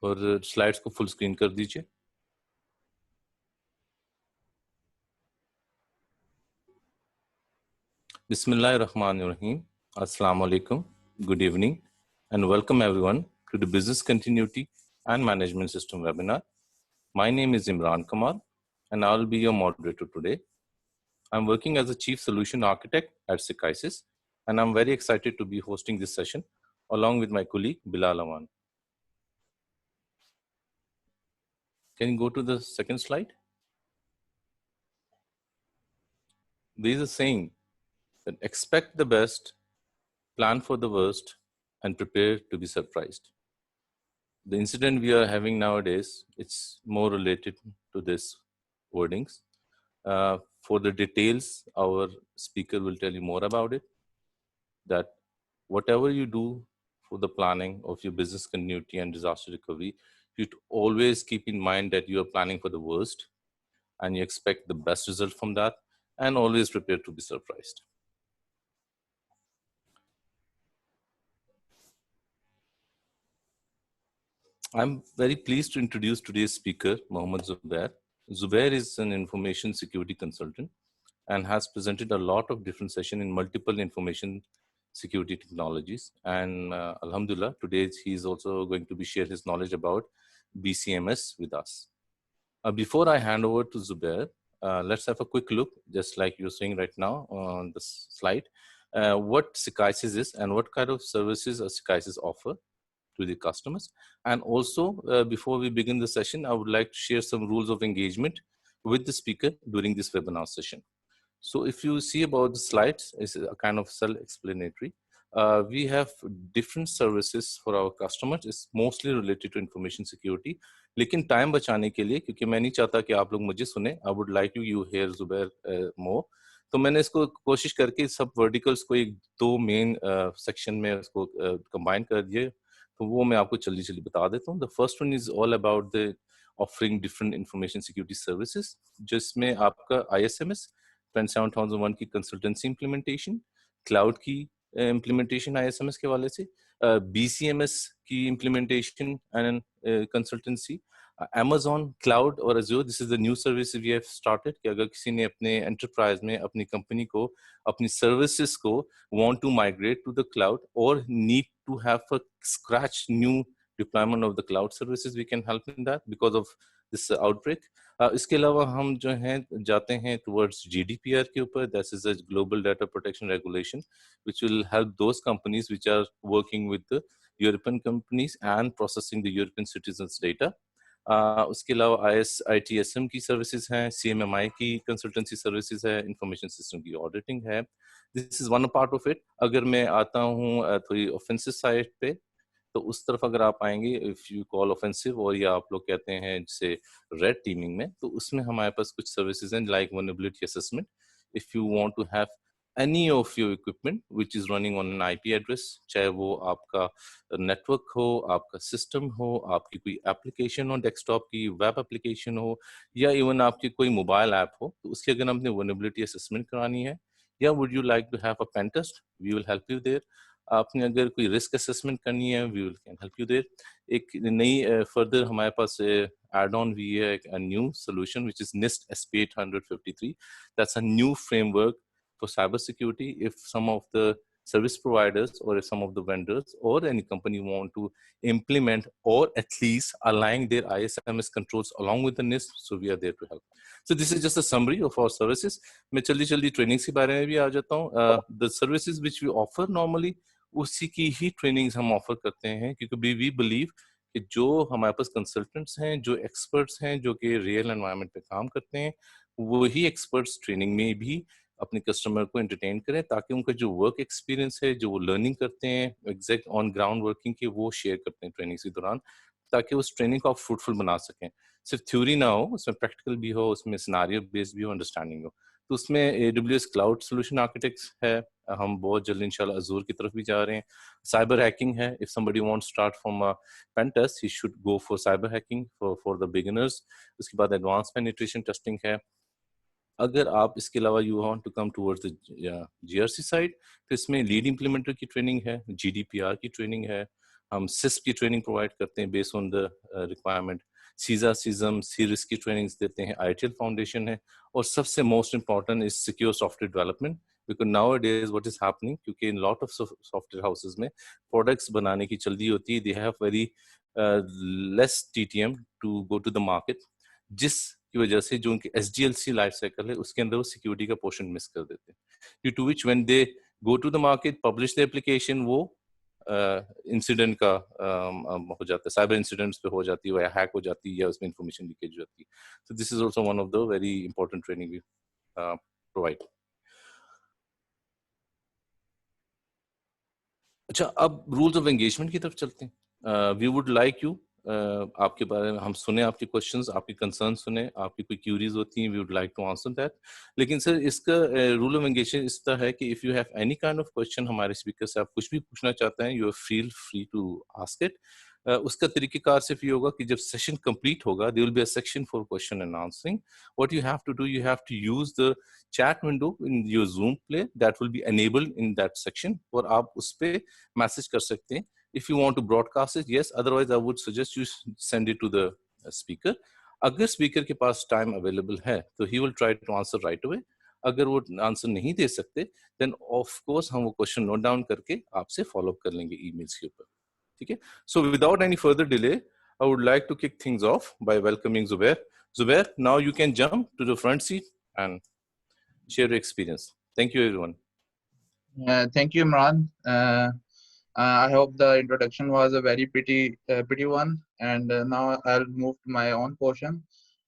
और स्लाइड्स को full screen कर दीजिए। Bismillahirrahmanirrahim. Assalamu alaikum. Good evening and welcome everyone to the Business Continuity and Management System webinar. My name is Imran Kamar and I will be your moderator today. I'm working as a Chief Solution Architect at Secisys and I'm very excited to be hosting this session along with my colleague Bilal Awan. Can you go to the second slide? There is a saying that expect the best, plan for the worst, and prepare to be surprised. The incident we are having nowadays, it's more related to this wordings. For the details, our speaker will tell you more about it, that whatever you do for the planning of your business continuity and disaster recovery, you always keep in mind that you are planning for the worst and you expect the best result from that and always prepare to be surprised. I'm very pleased to introduce today's speaker, Mohammad Zubair. Zubair is an information security consultant and has presented a lot of different sessions in multiple information security technologies. And Alhamdulillah, today he's also going to be share his knowledge about BCMS with us. Before I hand over to Zubair, let's have a quick look, just like you're seeing right now on the slide, what Secisys is and what kind of services Secisys offer to the customers. And also, before we begin the session, I would like to share some rules of engagement with the speaker during this webinar session. So if you see about the slides, it's a kind of self-explanatory. We have different services for our customers. It's mostly related to information security. लेकिन time बचाने के लिए, क्योंकि मैं नहीं चाहता कि आप लोग मुझे सुने, I would like you hear Zubair more. तो मैंने इसको कोशिश करके सब वर्टिकल्स को एक दो मेन सेक्शन में उसको कंबाइन कर दिए. तो वो मैं आपको जल्दी जल्दी बता देता हूँ. The first one is all about the offering different information security services, जिसमें आपका ISMS 27001 की कंसल्टेंसी इम्प्लीमेंटेशन, क्लाउड की इम्प्लीमेंटेशन ISMS के वाले से, BCMS की implementation and consultancy, Amazon Cloud और Azure. This is the new service we have started कि अगर किसी ने अपने enterprise में अपनी कंपनी को अपनी services को want to migrate to the cloud or need to have a scratch new deployment of the cloud services, we can help in that because of this outbreak. इसके अलावा हम जो हैं जाते हैं towards GDPR के ऊपर. This is a global data protection regulation which will help those companies which are working with the European companies and processing the European citizens' data. उसके अलावा ITSM की सर्विसेज हैं, CMMI की कंसल्टेंसी सर्विसेज है, information system की auditing है. This is one part of it. अगर मैं आता हूँ थोड़ी ऑफेंसिव साइड पे, तो उस तरफ अगर आप आएंगे, इफ यू कॉल ऑफेंसिव और या आप लोग कहते हैं जैसे रेड टीमिंग में, तो उसमें हमारे पास कुछ सर्विसेज हैं like vulnerability assessment. If you want to have any of your equipment which is running on an IP address, चाहे वो आपका नेटवर्क हो, आपका सिस्टम हो, आपकी कोई एप्लीकेशन हो, डेस्कटॉप की वेब एप्लीकेशन हो, या इवन आपकी कोई मोबाइल ऐप हो, तो उसकी अगर हमने वल्नरेबिलिटी असेसमेंट करानी है, या would you like to have a pen test, we will help you there. आपने अगर कोई रिस्क असेसमेंट करनी है, we will can help you there. एक नई फर्दर हमारे पास add on we a new solution which is NIST SP 853. That's a new framework for cybersecurity. If some of the service providers or if some of the vendors or any company want to implement or at least align their ISMS controls along with the NIST, so we are there to help. So this is just a summary of our services. मैं जल्दी trainings के बारे में भी आ जाता हूँ. The services which we offer normally, उसी की ही trainings हम offer करते हैं, क्योंकि we believe कि जो हमारे पास consultants हैं, जो experts हैं, जो कि real environment पे काम करते हैं, वही experts training में भी अपने कस्टमर को एंटरटेन करें, ताकि उनका जो वर्क एक्सपीरियंस है, जो वो लर्निंग करते हैं एग्जैक्ट ऑन ग्राउंड वर्किंग के, वो शेयर करते हैं ट्रेनिंग के दौरान, ताकि उस ट्रेनिंग को आप फ्रूटफुल बना सकें. सिर्फ थ्योरी ना हो, उसमें प्रैक्टिकल भी हो, उसमें सिनेरियो बेस्ड भी हो, अंडरस्टैंडिंग हो. तो उसमें AWS क्लाउड सोल्यूशन आर्किटेक्ट्स है, हम बहुत जल्द इंशाल्लाह अजूर की तरफ भी जा रहे हैं. साइबर हैकिंग है, if somebody wants start from pen test, he should go for cyber hacking for the beginners. उसके बाद एडवांस पेनिट्रेशन टेस्टिंग है. अगर आप इसके अलावा you want to come towards the GRC side, तो इसमें लीड इंप्लीमेंटर की ट्रेनिंग है, GDPR की ट्रेनिंग है, हम सिस्प की ट्रेनिंग प्रोवाइड करते हैं बेस्ड ऑन द रिक्वायरमेंट, सीजासिज्म, सी रिस्क की ट्रेनिंग्स देते हैं, आईटीएल फाउंडेशन है, और सबसे most important is secure software development, because nowadays what is happening, क्योंकि in lot of software houses में प्रोडक्ट्स बनाने की जल्दी होती है, they have very less TTM to go to the market, जिसकी वजह से जो उनकी एसडीएलसी लाइफ साइकिल है उसके अंदर वो सिक्योरिटी का पोर्शन मिस कर देते हैं, due to which when they go to the market, publish the application, वो इंसिडेंट का हो जाता है, साइबर इंसिडेंट्स पे हो जाती है, या हैक हो जाती है, या उसमें इंफॉर्मेशन लीकेज हो जाती है. So this is also one of the very important training we provide. अच्छा, अब रूल्स ऑफ एंगेजमेंट की तरफ चलते हैं. वी वुड लाइक यू, आपके बारे में हम सुने, आपके क्वेश्चंस, आपके कंसर्न सुने, आपकी कोई क्यूरीज होती हैं, we would like to answer that. लेकिन सर इसका रूल ऑफ एंगेजमेंट इस तरह है कि if you have any kind of question हमारे स्पीकर से आप कुछ भी पूछना चाहते हैं, you feel free to ask it. उसका तरीकेकार सिर्फ ये होगा कि जब सेशन कंप्लीट होगा, there will be a section for question and answering. What you have to do, you have to use the chat window in your Zoom play that will be enabled in that section, और आप उस पे message कर सकते हैं. If you want to broadcast it, yes. Otherwise, I would suggest you send it to the speaker. अगर speaker के पास टाइम अवेलेबल है तो he will try to answer right away. अगर वो आंसर नहीं दे सकते, देन ऑफ कोर्स हम वो क्वेश्चन नोट डाउन करके आपसे फॉलो अप कर लेंगे ईमेल्स के ऊपर. ठीक है. So without any further delay, I would like to kick things off by welcoming Zubair. Zubair, now you can jump to the front seat and share your experience. Thank you, everyone. Thank you, Imran. I hope the introduction was a very pretty one, and now I'll move to my own portion.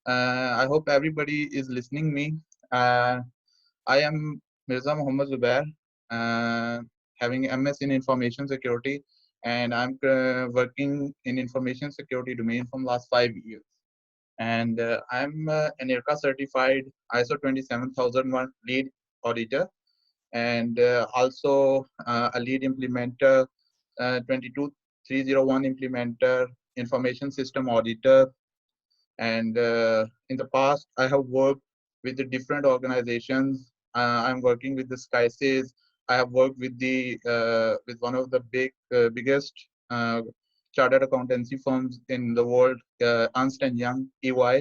I hope everybody is listening me. I am Mirza Muhammad Zubair, having MS in Information Security, and I'm working in Information Security domain from last 5 years. And I'm an IRCA certified ISO 27001 lead auditor, and also a lead implementer, 22301 implementer, information system auditor. And in the past, I have worked with the different organizations. I'm working with the Secisys. I have worked with the with one of the biggest chartered accountancy firms in the world, Ernst & Young, EY.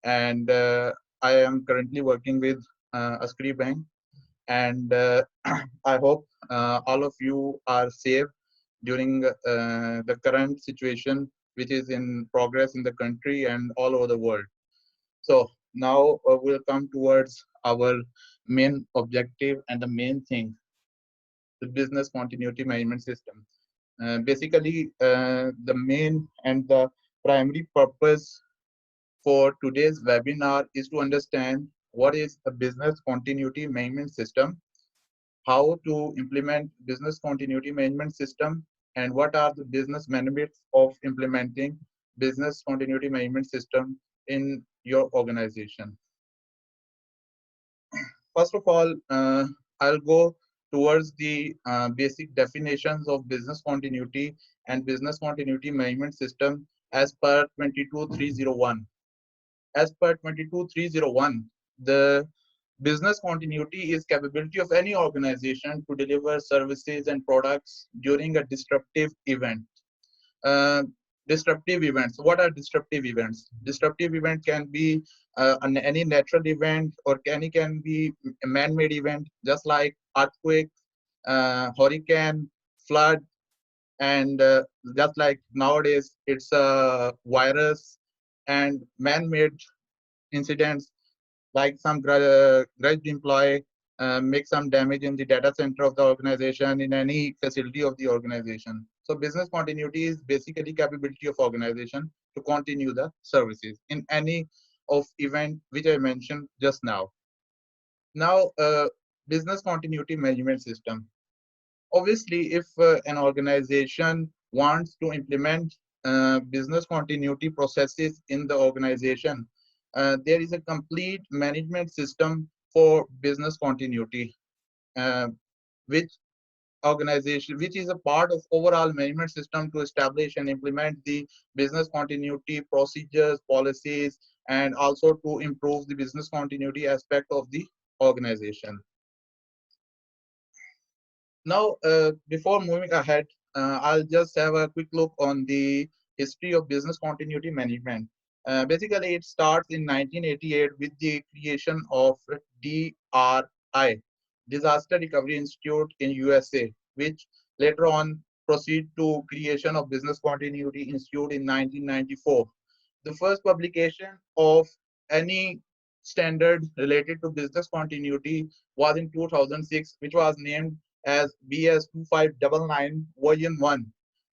And I am currently working with Askari Bank. And I hope all of you are safe during the current situation, which is in progress in the country and all over the world. So now we'll come towards our main objective and the main thing, the business continuity management system. Basically, the main and the primary purpose for today's webinar is to understand what is a business continuity management system, how to implement business continuity management system, and what are the business benefits of implementing business continuity management system in your organization. First of all, I'll go towards the basic definitions of business continuity and business continuity management system as per 22301. As per 22301, the business continuity is capability of any organization to deliver services and products during a disruptive event. Disruptive events. What are disruptive events? Disruptive event can be any natural event, or can be a man-made event, just like earthquake, hurricane, flood, and just like nowadays it's a virus, and man-made incidents like some grudged employee make some damage in the data center of the organization, in any facility of the organization. So business continuity is basically capability of organization to continue the services in any of event which I mentioned just now. Now, business continuity management system. Obviously, if an organization wants to implement business continuity processes in the organization, there is a complete management system for business continuity, which is a part of overall management system to establish and implement the business continuity procedures, policies, and also to improve the business continuity aspect of the organization. Now, before moving ahead, I'll just have a quick look on the history of business continuity management. Basically, it starts in 1988 with the creation of DRI, Disaster Recovery Institute in USA, which later on proceed to creation of Business Continuity Institute in 1994. The first publication of any standard related to business continuity was in 2006, which was named as BS 2599 version 1.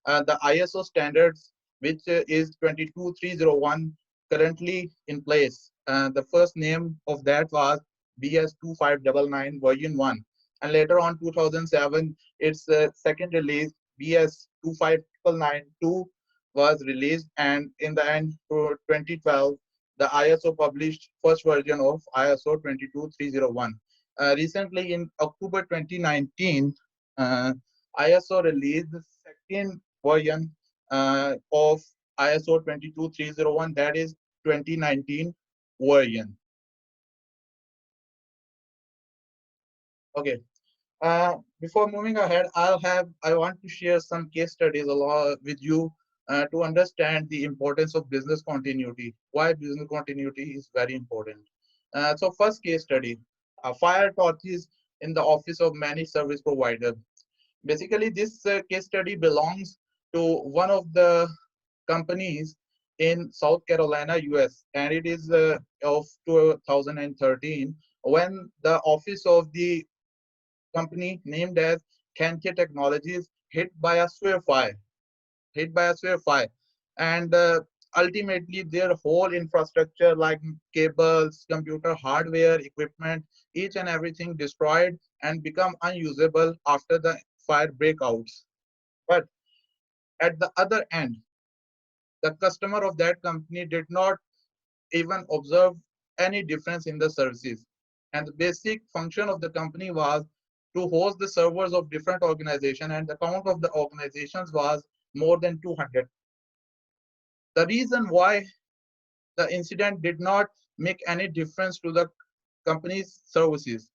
The ISO standards, which is 22301, currently in place. The first name of that was BS 2599 version 1. And later on, 2007, its second release, BS 25992, was released, and in the end, for 2012, the ISO published first version of ISO 22301. Recently, in October 2019, ISO released the second version of ISO 22301, that is 2019 version. Okay. Before moving ahead, I want to share some case studies along with you to understand the importance of business continuity. Why business continuity is very important. So first case study, fire torches in the office of managed service provider. Basically, this case study belongs to one of the companies in South Carolina, US, and it is of 2013 when the office of the company named as Kanche Technologies hit by a severe fire, and ultimately their whole infrastructure like cables, computer hardware, equipment, each and everything destroyed and become unusable after the fire breakouts. But at the other end, the customer of that company did not even observe any difference in the services. And the basic function of the company was to host the servers of different organizations, and the count of the organizations was more than 200. The reason why the incident did not make any difference to the company's services,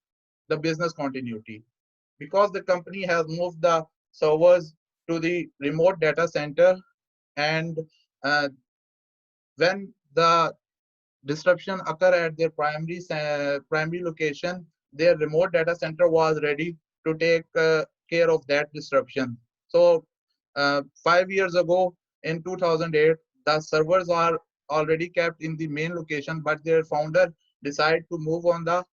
the business continuity, because the company has moved the servers to the remote data center, and uh, when the disruption occur at their primary location, their remote data center was ready to take care of that disruption. So 5 years ago in 2008, the servers are already kept in the main location, but their founder decided to move on the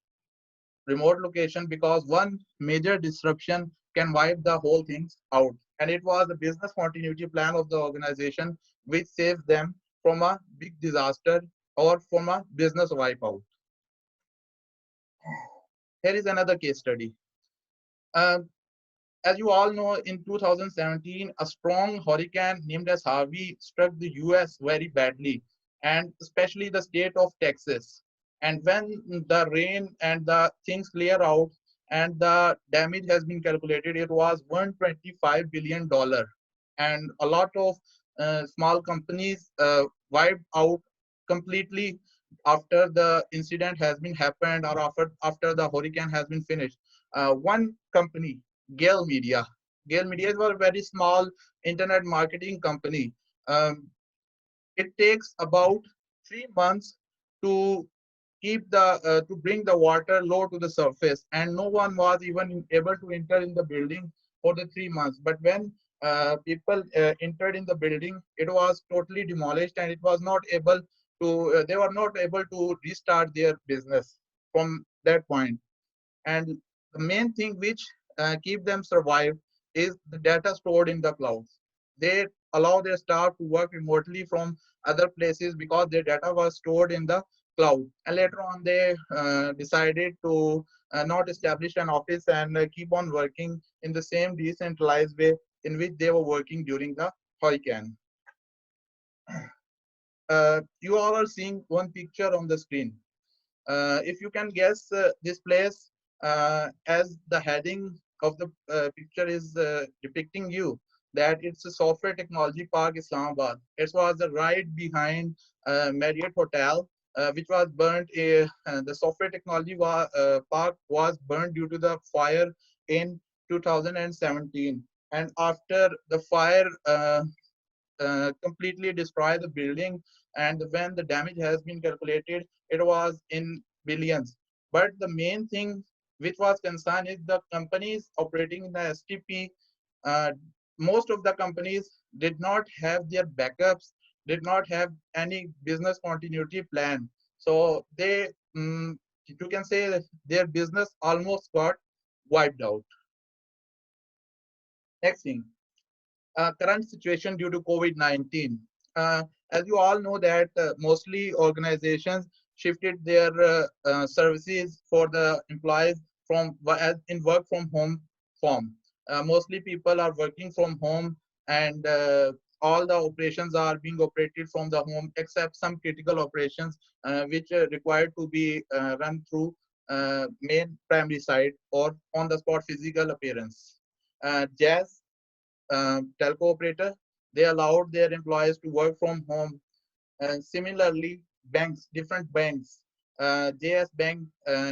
remote location because one major disruption can wipe the whole things out. And it was the business continuity plan of the organization which saved them from a big disaster or from a business wipeout. Here is another case study. Uh, as you all know, in 2017, a strong hurricane named as Harvey struck the US very badly, and especially the state of Texas. And when the rain and the things clear out and the damage has been calculated, it was $125 billion. And a lot of small companies wiped out completely after the incident has been happened or after the hurricane has been finished. One company, Gale Media. Gale Media is a very small internet marketing company. Um, it takes about 3 months to keep the to bring the water low to the surface, and no one was even able to enter in the building for the 3 months. But when people entered in the building, it was totally demolished, and it was not able to. They were not able to restart their business from that point. And the main thing which keep them survive is the data stored in the clouds. They allow their staff to work remotely from other places because their data was stored in the cloud. And later on, they decided to not establish an office and keep on working in the same decentralized way in which they were working during the hurricane. You all are seeing one picture on the screen. If you can guess this place, as the heading of the picture is depicting you, that it's a software technology park Islamabad. It was right behind Marriott Hotel, which was burnt. The software technology park was burned due to the fire in 2017. and after the fire completely destroy the building, and when the damage has been calculated, it was in billions. But the main thing which was concerned is the companies operating in the STP. uh, Most of the companies did not have their backups, did not have any business continuity plan. So they, you can say that their business almost got wiped out. Next thing, current situation due to COVID-19. Uh, as you all know that mostly organizations shifted their services for the employees from as in work from home form. Mostly people are working from home, and all the operations are being operated from the home except some critical operations which are required to be run through main primary site or on the spot physical appearance. Jazz telco operator, they allowed their employees to work from home. And similarly, banks, different banks, JS Bank,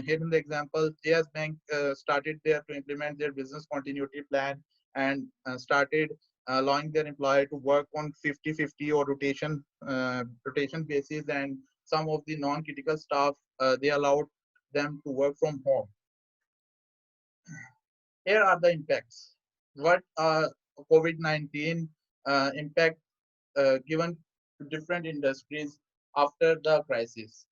here in the example, JS Bank started there to implement their business continuity plan, and started allowing their employee to work on 50-50 or rotation basis, and some of the non-critical staff, they allowed them to work from home. Here are the impacts. What COVID-19 impact given to different industries after the crisis.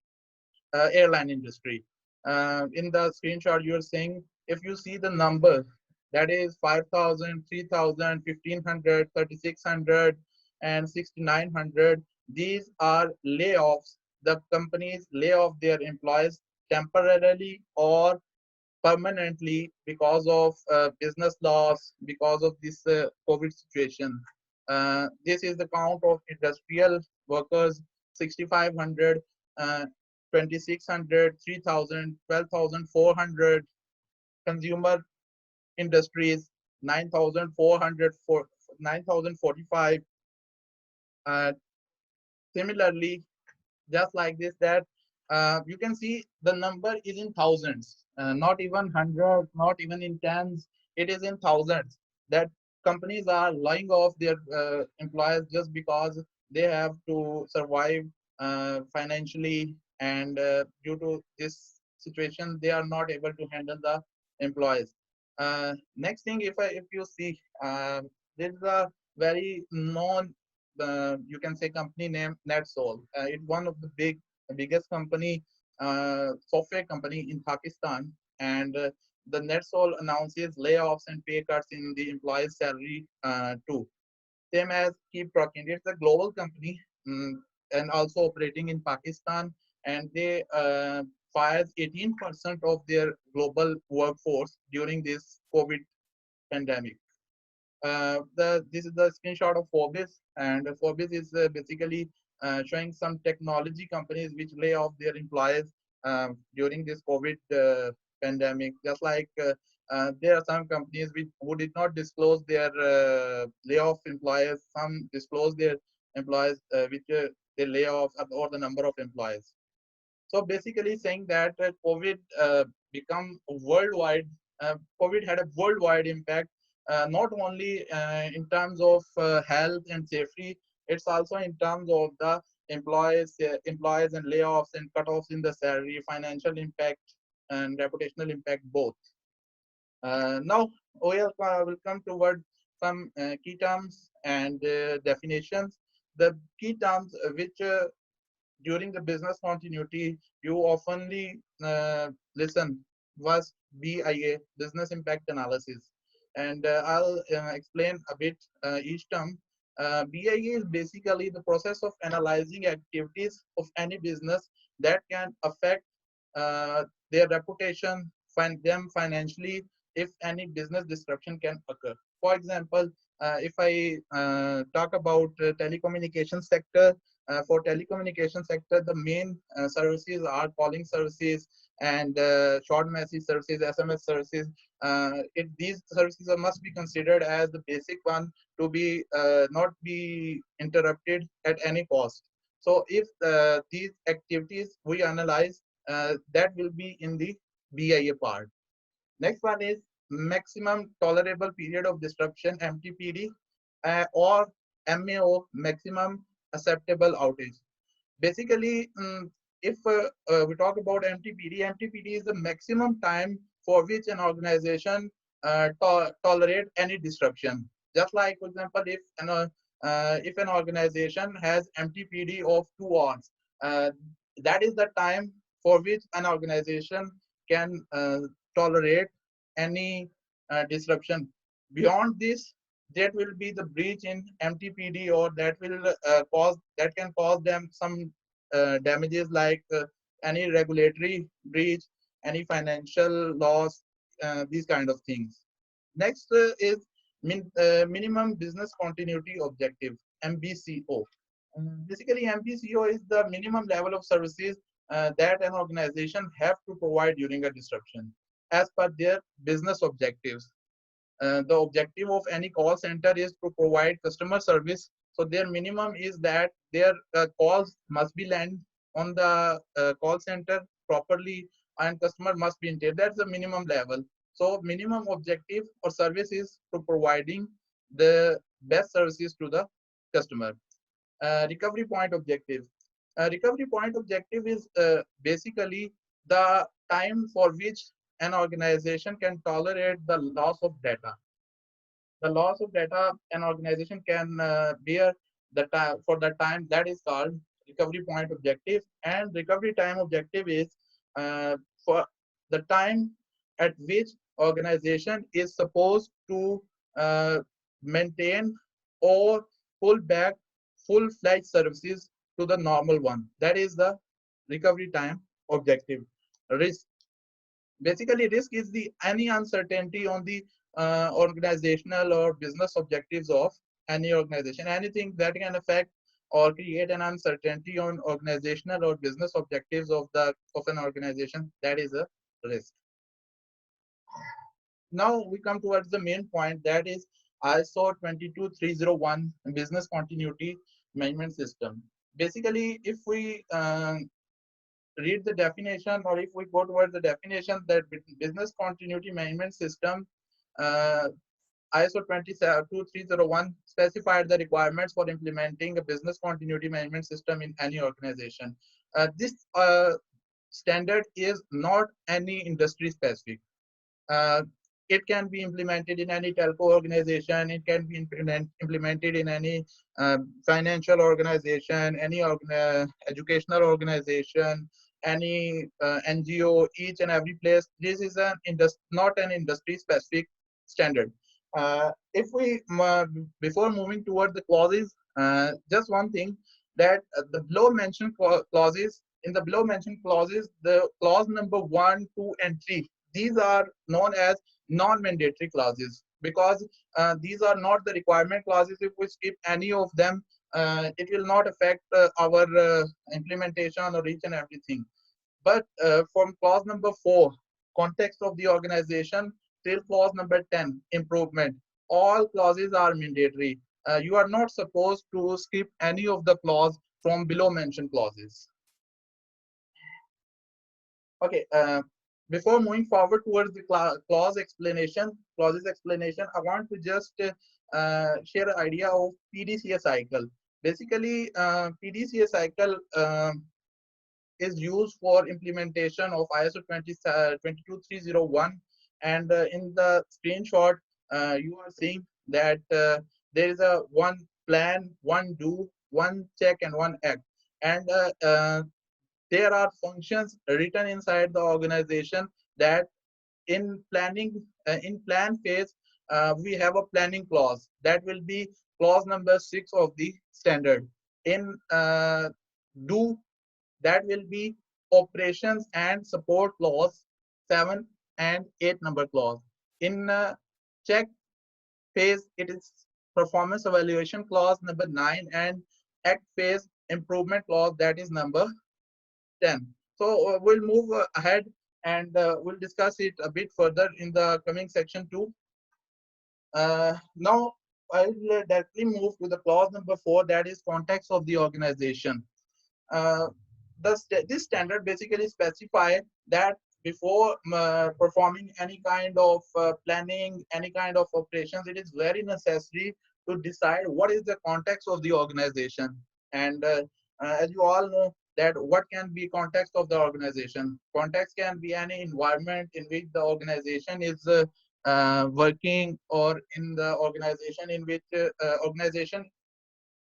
Airline industry. In the screenshot, you're saying if you see the number, that is 5,000, 3,000, 1,500, 3,600, and 6,900. These are layoffs. The companies lay off their employees temporarily or permanently because of business loss, because of this COVID situation. This is the count of industrial workers: 6,500, uh, 2,600, 3,000, 12,400. Consumer industries: 9,400, 9,045. Uh, Similarly, just like this, that you can see the number is in thousands, not even hundred, not even in tens, it is in thousands, that companies are laying off their employees just because they have to survive financially, and due to this situation they are not able to handle the employees. Next thing, if you see, there is a very known, you can say, company name NetSol. It's one of the biggest company, software company in Pakistan, and the NetSol announces layoffs and pay cuts in the employees' salary too. Same as Keep Trucking. It's a global company, and also operating in Pakistan, and they fires 18% of their global workforce during this COVID pandemic. This is the screenshot of Forbes, and Forbes is basically showing some technology companies which lay off their employees during this COVID pandemic. Just like there are some companies who did not disclose their layoff employees. Some disclose their employees which they lay off, or the number of employees. So basically saying that COVID become worldwide. COVID had a worldwide impact, not only in terms of health and safety. It's also in terms of the employees and layoffs and cutoffs in the salary, financial impact, and reputational impact both. Now will come toward some key terms and definitions. The key terms which during the business continuity you oftenly listen was BIA, business impact analysis, and I'll explain a bit each term. BIA is basically the process of analyzing activities of any business that can affect their reputation, find them financially, if any business disruption can occur. For example, if I talk about telecommunication sector, for telecommunication sector, the main services are calling services and short message services, SMS services. These services must be considered as the basic one to be not be interrupted at any cost. So if these activities we analyze, that will be in the BIA part. Next one is maximum tolerable period of disruption, MTPD, or MAO, maximum acceptable outage. Basically, if we talk about MTPD, MTPD is the maximum time for which an organization tolerate any disruption. Just like, for example, if an organization has MTPD of 2 hours, uh, that is the time for which an organization can tolerate any disruption. Beyond this, that will be the breach in MTPD, or that can cause them some damages like any regulatory breach, any financial loss, these kind of things. Next is minimum business continuity objective, MBCO. Basically, MBCO is the minimum level of services that an organization have to provide during a disruption as per their business objectives. The objective of any call center is to provide customer service. So their minimum is that their calls must be landed on the call center properly, and customer must be maintained. That's the minimum level. So minimum objective or service is to providing the best services to the customer. Recovery point objective. Recovery point objective is basically the time for which an organization can tolerate the loss of data. The loss of data an organization can bear the time for the time, that is called recovery point objective. And recovery time objective is for the time at which organization is supposed to uh, maintain or pull back full-fledged services to the normal one. That is the recovery time objective. Risk. Basically, risk is the any uncertainty on the organizational or business objectives of any organization. Anything that can affect or create an uncertainty on organizational or business objectives of an organization, that is a risk. Now we come towards the main point, that is ISO 22301 business continuity management system. Basically, if we read the definition, or if we go towards the definition, that business continuity management system, uh, ISO 22301 specified the requirements for implementing a business continuity management system in any organization. This standard is not any industry specific. Uh, it can be implemented in any telco organization. It can be implemented in any financial organization, any educational organization, any NGO, each and every place. This is not an industry specific standard. If we, before moving toward the clauses, just one thing, that the below mentioned clauses, in the below mentioned clauses, the clause number 1, 2, and 3, these are known as non-mandatory clauses, because these are not the requirement clauses. If we skip any of them, it will not affect our implementation or each and everything. But from clause number 4, context of the organization, till clause number 10, improvement, all clauses are mandatory. You are not supposed to skip any of the clause from below mentioned clauses. Okay, before moving forward towards the clauses explanation, I want to just share an idea of PDCA cycle. Basically, PDCA cycle is used for implementation of ISO 22301. And in the screenshot, you are seeing that there is a one plan, one do, one check, and one act. And there are functions written inside the organization that in planning, in plan phase, we have a planning clause that will be clause number 6 of the standard. In do, that will be operations and support clause 7 and 8 number clause. In check phase, it is performance evaluation clause number 9, and act phase improvement clause, that is number 10. So we'll move ahead, and we'll discuss it a bit further in the coming section 2. Now I'll directly move to the clause number 4, that is context of the organization. This standard basically specify that before performing any kind of planning, any kind of operations, it is very necessary to decide what is the context of the organization. And as you all know, that what can be context of the organization. Context can be any environment in which the organization is working, or in the organization in which organization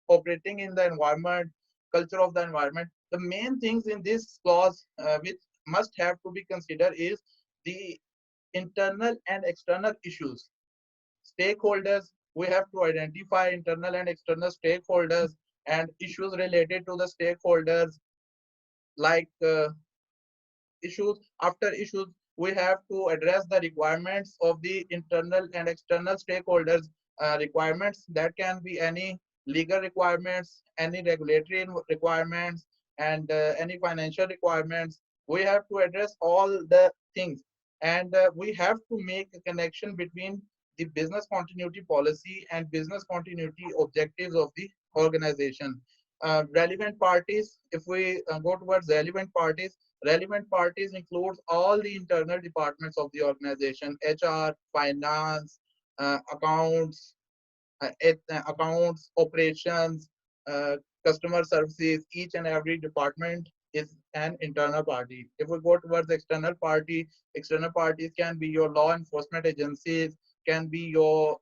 operating in the environment, culture of the environment. The main things in this clause which must have to be considered is the internal and external issues. Stakeholders, we have to identify internal and external stakeholders and issues related to the stakeholders, like issues. After issues, we have to address the requirements of the internal and external stakeholders. Requirements that can be any legal requirements, any regulatory requirements, and any financial requirements. We have to address all the things, and we have to make a connection between the business continuity policy and business continuity objectives of the organization. Relevant parties, if we go towards relevant parties, relevant parties includes all the internal departments of the organization: HR, finance, accounts, accounts, operations, uh, customer services. Each and every department is an internal party. If we go towards external party, external parties can be your law enforcement agencies, can be your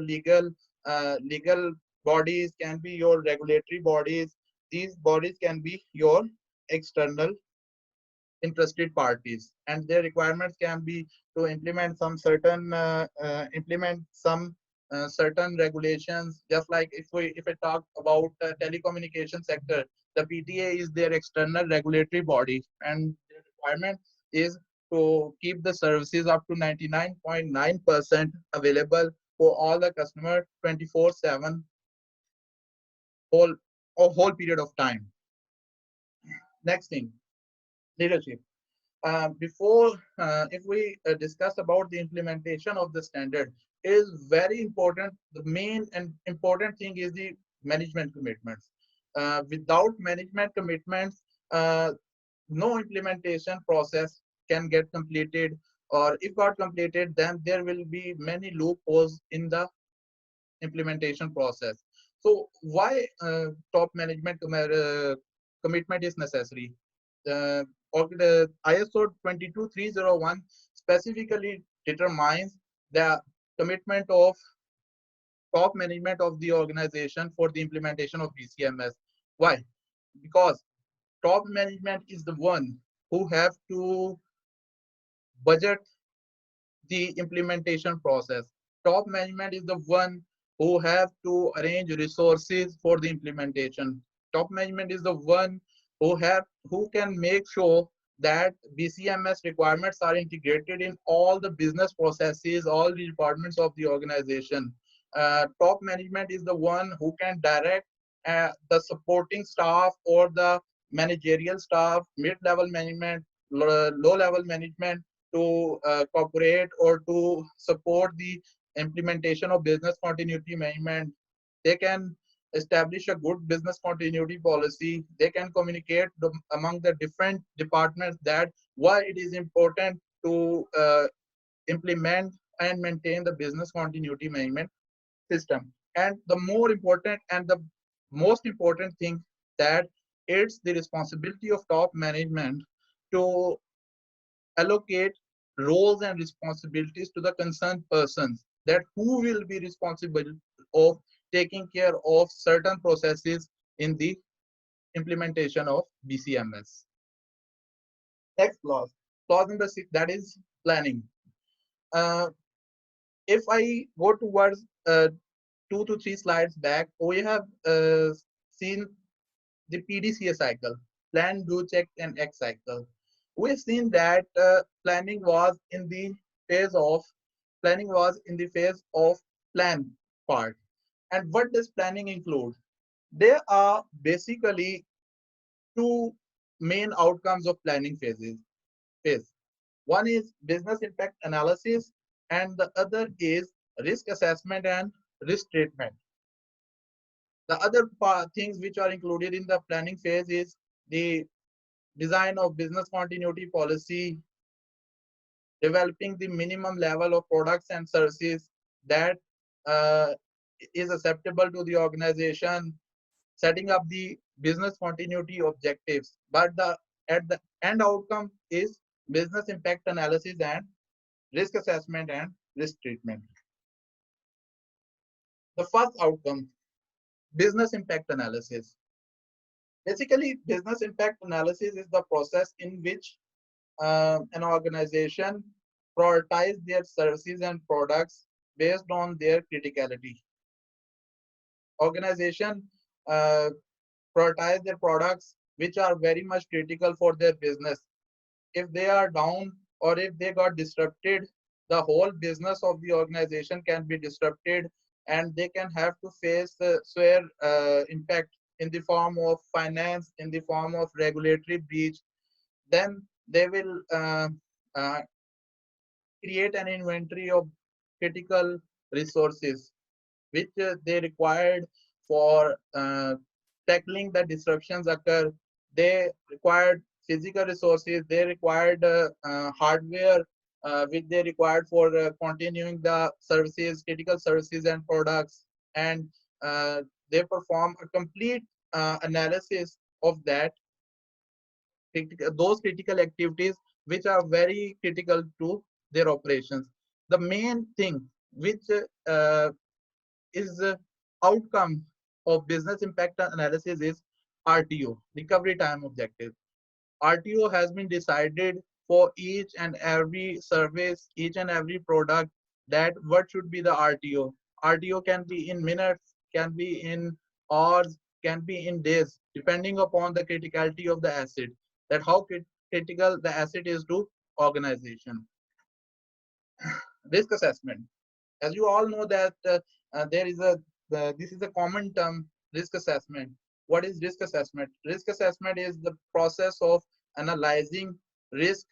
legal bodies, can be your regulatory bodies. These bodies can be your external interested parties, and their requirements can be to implement some certain regulations. Just like if I talk about telecommunication sector, the PTA is their external regulatory body, and their requirement is to keep the services up to 99.9% available for all the customer 24/7, whole whole period of time. Next thing, leadership. Before, if we discuss about the implementation of the standard, is very important. The main and important thing is the management commitments. Without management commitments, no implementation process can get completed, or if got completed, then there will be many loopholes in the implementation process. So why top management commitment is necessary? The ISO 22301 specifically determines the commitment of top management of the organization for the implementation of BCMS. Why? Because top management is the one who have to budget the implementation process. Top management is the one who have to arrange resources for the implementation. Top management is the one who can make sure that BCMS requirements are integrated in all the business processes, all the departments of the organization. Top management is the one who can direct the supporting staff or the managerial staff, mid-level management, low-level management, to cooperate or to support the implementation of business continuity management. They can establish a good business continuity policy. They can communicate among the different departments that why it is important to implement and maintain the business continuity management system. And the more important and the most important thing, that it's the responsibility of top management to allocate roles and responsibilities to the concerned persons, that who will be responsible of taking care of certain processes in the implementation of BCMS. Next clause, clause number 6, that is planning. Uh, if I go towards 2 to 3 slides back, we have seen the PDCA cycle, plan, do, check, and act cycle. We've seen that phase of planning was in the phase of plan part. And what does planning include? There are basically two main outcomes of planning phase. One is business impact analysis, and the other is risk assessment and risk treatment. The other things which are included in the planning phase is the design of business continuity policy, developing the minimum level of products and services that uh, is acceptable to the organization, setting up the business continuity objectives. But the at the end outcome is business impact analysis and risk assessment and risk treatment. The first outcome, business impact analysis. Basically, business impact analysis is the process in which an organization prioritize their services and products based on their criticality. Organization uh, prioritize their products which are very much critical for their business. If they are down or if they got disrupted, the whole business of the organization can be disrupted, and they can have to face severe impact in the form of finance, in the form of regulatory breach. Then they will uh, create an inventory of critical resources which they required for tackling the disruptions occur. They required physical resources, they required hardware which they required for continuing the services, critical services and products, and they perform a complete analysis of that, those critical activities which are very critical to their operations. The main thing which is outcome of business impact analysis is RTO, recovery time objective. RTO has been decided for each and every service, each and every product, that what should be the RTO. RTO can be in minutes, can be in hours, can be in days, depending upon the criticality of the asset, that how critical the asset is to organization. Risk assessment. As you all know that there is a this is a common term, risk assessment. What is risk assessment? Risk assessment is the process of analyzing risk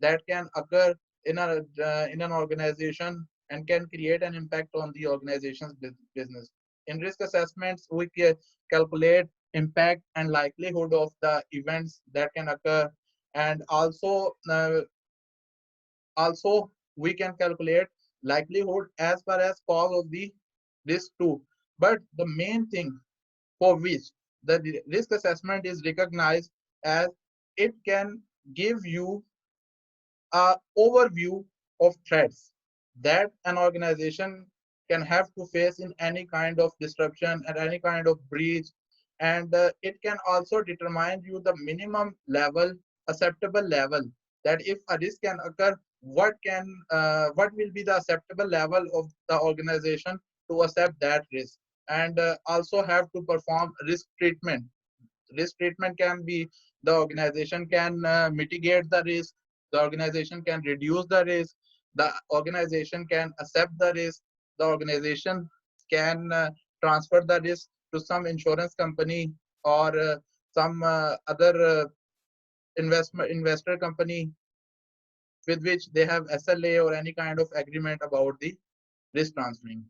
that can occur in an organization and can create an impact on the organization's business. In risk assessments, we calculate impact and likelihood of the events that can occur, and also we can calculate likelihood as far as cause of the risk too. But the main thing for which the risk assessment is recognized as, it can give you a overview of threats that an organization can have to face in any kind of disruption and any kind of breach, and it can also determine you the minimum level, acceptable level, that if a risk can occur, what will be the acceptable level of the organization to accept that risk, and also have to perform risk treatment. Risk treatment can be, the organization can mitigate the risk, the organization can reduce the risk, the organization can accept the risk, the organization can transfer the risk to some insurance company or some other investor company with which they have SLA or any kind of agreement about the risk transferring.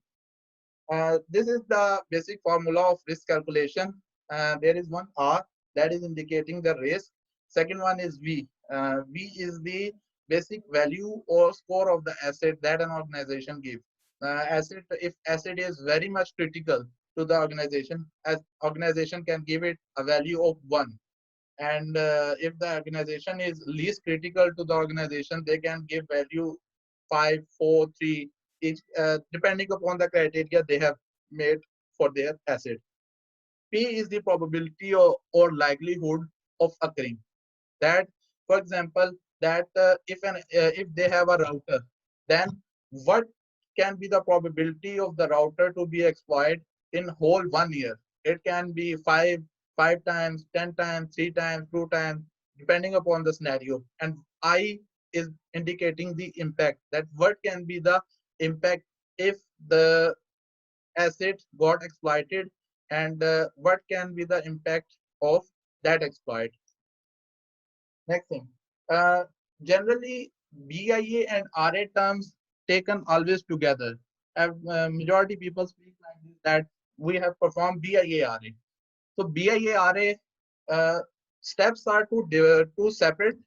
This is the basic formula of risk calculation. There is one R that is indicating the risk. Second one is V. V is the basic value or score of the asset that an organization gives. If asset is very much critical to the organization, as organization can give it a value of 1. And if the organization is least critical to the organization, they can give value 5, 4, 3, each, depending upon the criteria they have made for their asset. P is the probability or likelihood of occurring. That, for example, that if they have a router, then what can be the probability of the router to be exploited in whole 1 year? It can be five times, 10 times, 3 times, 2 times, depending upon the scenario. And I is indicating the impact, that what can be the impact if the asset got exploited, and what can be the impact of that exploit. Next thing, uh, generally BIA and RA terms taken always together. Majority people speak like this, that we have performed BIA RA. So BIA RA Steps are two separate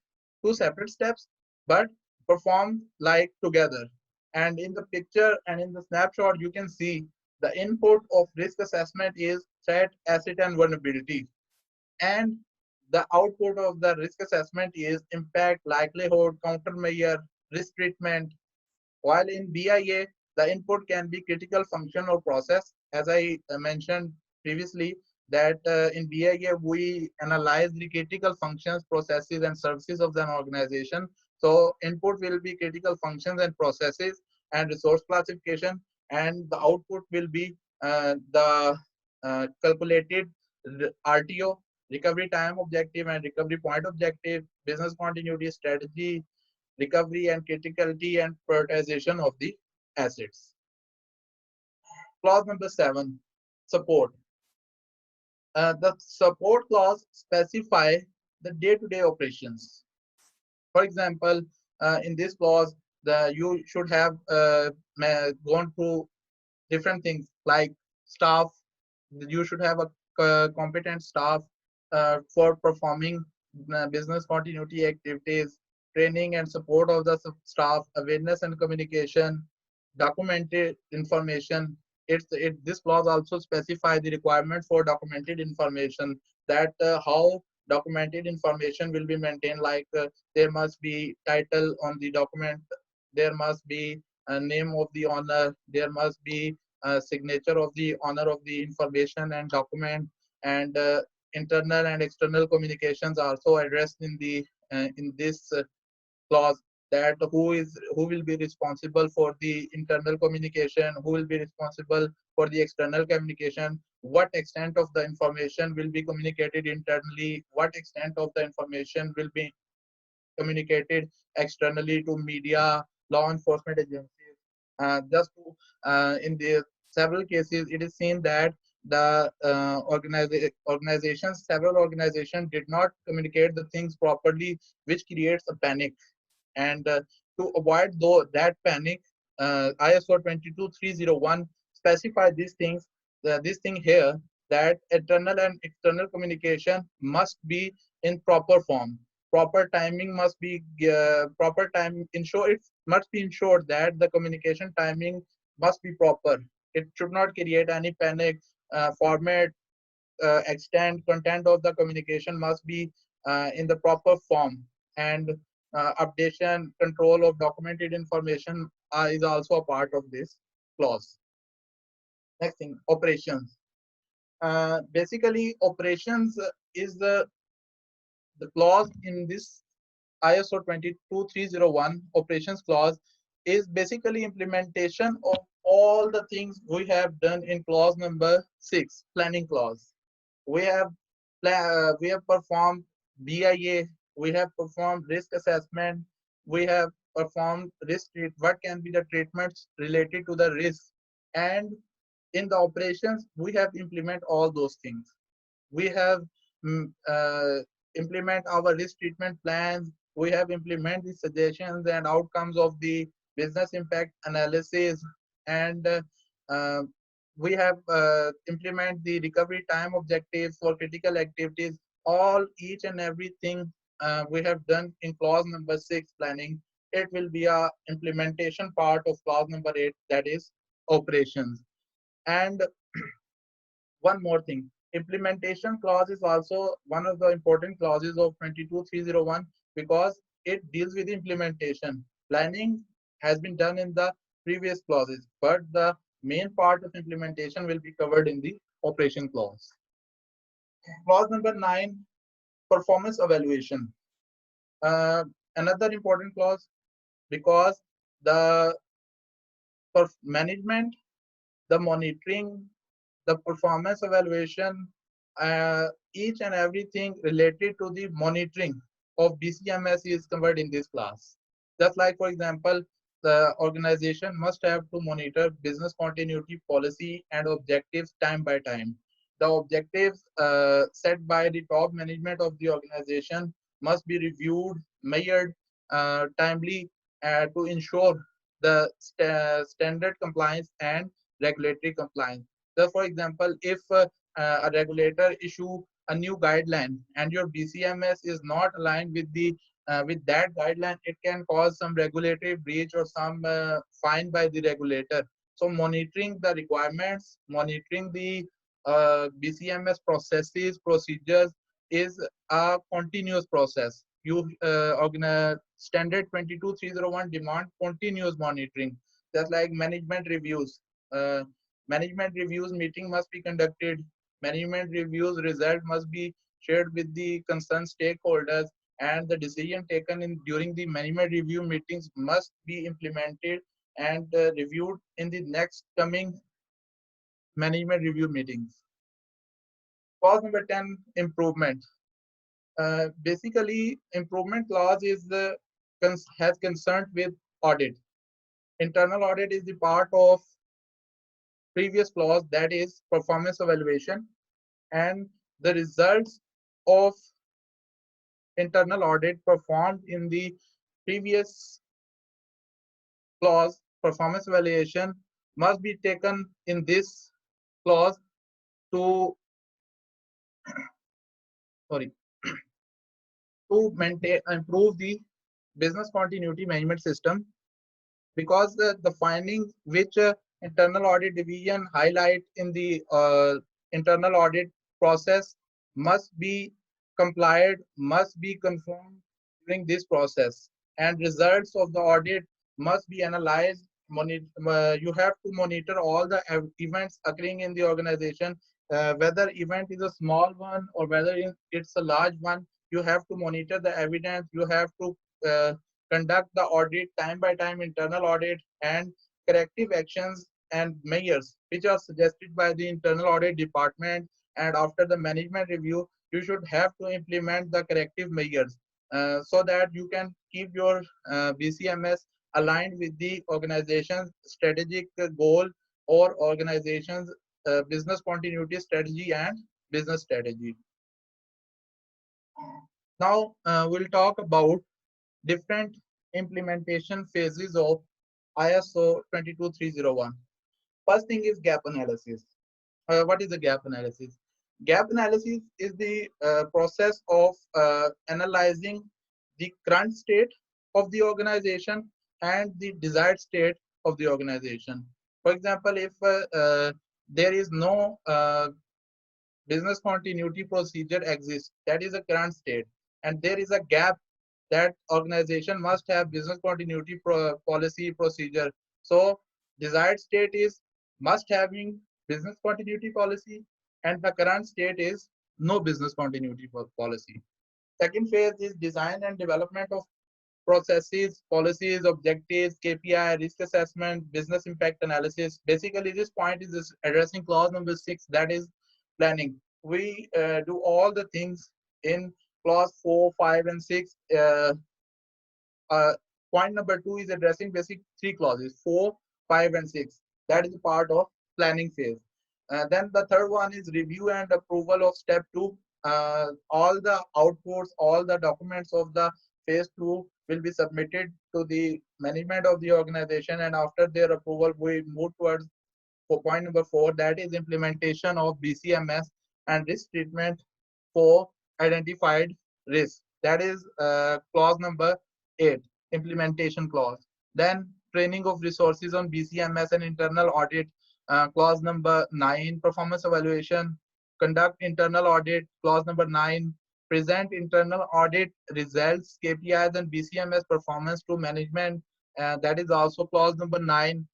steps, but performed like together. And in the picture and in the snapshot, you can see the input of risk assessment is threat, asset, and vulnerability. And the output of the risk assessment is impact, likelihood, countermeasure, risk treatment. While in BIA, the input can be critical function or process. As I mentioned previously, that in BIA, we analyze the critical functions, processes, and services of an organization. So input will be critical functions and processes and resource classification, and the output will be the calculated RTO, recovery time objective and recovery point objective, business continuity strategy, recovery and criticality, and prioritization of the assets. Clause number 7, support. The support clause specify the day-to-day operations. For example, in this clause, you should have gone through different things like staff. You should have a competent staff for performing business continuity activities, training and support of the staff, awareness and communication, documented information. This clause also specify the requirement for documented information, that how documented information will be maintained, like there must be title on the document, there must be a name of the owner, there must be a signature of the owner of the information and document, and internal and external communications are also addressed in this clause, that who will be responsible for the internal communication, who will be responsible for the external communication, what extent of the information will be communicated internally, what extent of the information will be communicated externally to media, law enforcement agencies. Just to, in the several cases, it is seen that the organizations, several organizations did not communicate the things properly, which creates a panic. And to avoid that panic, ISO 22301 specify these things, this thing here, that internal and external communication must be in proper form. Proper timing must be proper time. Ensure it must be ensured that the communication timing must be proper. It should not create any panic. Format, extent, content of the communication must be in the proper form, and updation, control of documented information is also a part of this clause. Next thing, operations. Basically, operations is the clause in this ISO 22301 operations clause is basically implementation of all the things we have done in clause number 6, planning clause. We have we have performed BIA, we have performed risk assessment, we have performed risk treat. What can be the treatments related to the risk, and in the operations we have implement all those things. We have mm, uh, implement our risk treatment plans. We have implement the suggestions and outcomes of the business impact analysis, and uh, we have implement the recovery time objectives for critical activities. All, each and everything we have done in clause number 6, planning. It will be a implementation part of clause number 8, that is operations. And one more thing, implementation clause is also one of the important clauses of 22301, because it deals with implementation. Planning has been done in the previous clauses, but the main part of implementation will be covered in the operation clause. Clause number 9, performance evaluation. Another important clause, because the management, the monitoring, the performance evaluation, each and everything related to the monitoring of BCMS is covered in this class. Just like, for example, the organization must have to monitor business continuity policy and objectives time by time. The objectives set by the top management of the organization must be reviewed, measured timely, to ensure the standard compliance and regulatory compliance. So, for example, if a regulator issue a new guideline and your BCMS is not aligned with the with that guideline, it can cause some regulatory breach or some fine by the regulator. So monitoring the requirements, monitoring the BCMS processes, procedures is a continuous process. Standard 22301 demand continuous monitoring. Just like management reviews. Management reviews meeting must be conducted. Management reviews result must be shared with the concerned stakeholders, and the decision taken in during the management review meetings must be implemented and reviewed in the next coming management review meetings. Clause number 10, improvement. Basically, improvement clause is has concerned with audit. Internal audit is the part of previous clause, that is performance evaluation, and the results of internal audit performed in the previous clause, performance evaluation, must be taken in this clause to sorry to maintain improve the business continuity management system, because the findings which internal audit division highlight in the internal audit process must be complied, must be confirmed during this process, and results of the audit must be analyzed. You have to monitor all the events occurring in the organization, whether event is a small one or whether it's a large one. You have to monitor the evidence. You have to conduct the audit time by time, internal audit, and corrective actions and measures which are suggested by the internal audit department. And after the management review, you should have to implement the corrective measures so that you can keep your BCMS aligned with the organization's strategic goal or organization's business continuity strategy and business strategy. Now we'll talk about different implementation phases of ISO 22301. First thing is gap analysis. What is the gap analysis? Gap analysis is the process of analyzing the current state of the organization and the desired state of the organization. For example, if there is no business continuity procedure exists, that is a current state, and there is a gap, that organization must have business continuity policy procedure. So desired state is must having business continuity policy, and the current state is no business continuity policy. Second phase is design and development of processes, policies, objectives, KPI, risk assessment, business impact analysis. Basically, this point is addressing clause number 6, that is planning. We do all the things in clause 4, 5, and 6. Point number 2 is addressing basic 3 clauses, 4, 5, and 6. That is part of planning phase. Then the third one is review and approval of step 2. All the outputs, all the documents of the phase 2 will be submitted to the management of the organization, and after their approval, we move towards for point number 4, that is implementation of BCMS and risk treatment for identified risks. That is clause number 8, implementation clause. Then training of resources on BCMS and internal audit, clause number 9, performance evaluation, conduct internal audit, clause number 9, present internal audit results, KPIs, and BCMS performance to management. That is also clause number 9.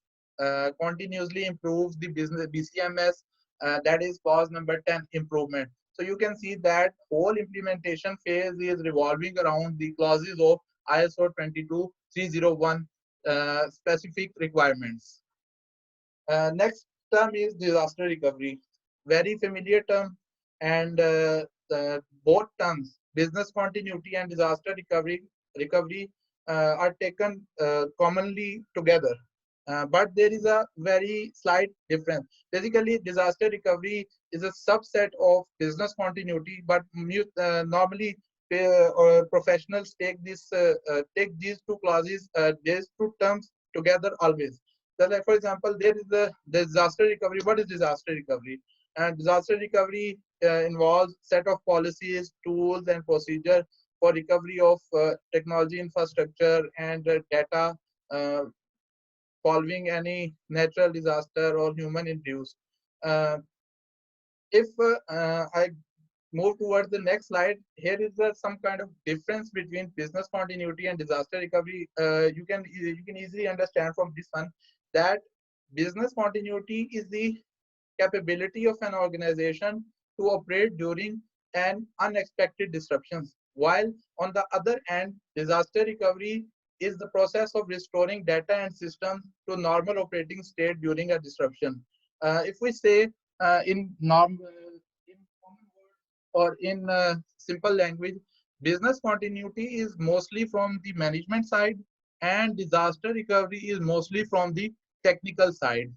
Continuously improves the business BCMS. That is clause number 10, improvement. So you can see that whole implementation phase is revolving around the clauses of ISO 22301 specific requirements. Next term is disaster recovery. Very familiar term, and both terms, business continuity and disaster recovery are taken commonly together. But there is a very slight difference. Basically, disaster recovery is a subset of business continuity, but normally professionals take these two clauses, these two terms together always. So like for example, there is the disaster recovery. What is disaster recovery? And disaster recovery involves set of policies, tools, and procedure for recovery of technology infrastructure and data uh, following any natural disaster or human induced. Uh, if I move towards the next slide, here is some kind of difference between business continuity and disaster recovery. You can easily understand from this one that business continuity is the capability of an organization to operate during an unexpected disruptions, while on the other hand, disaster recovery is the process of restoring data and systems to normal operating state during a disruption. If we say in common words or in simple language, business continuity is mostly from the management side, and disaster recovery is mostly from the technical side.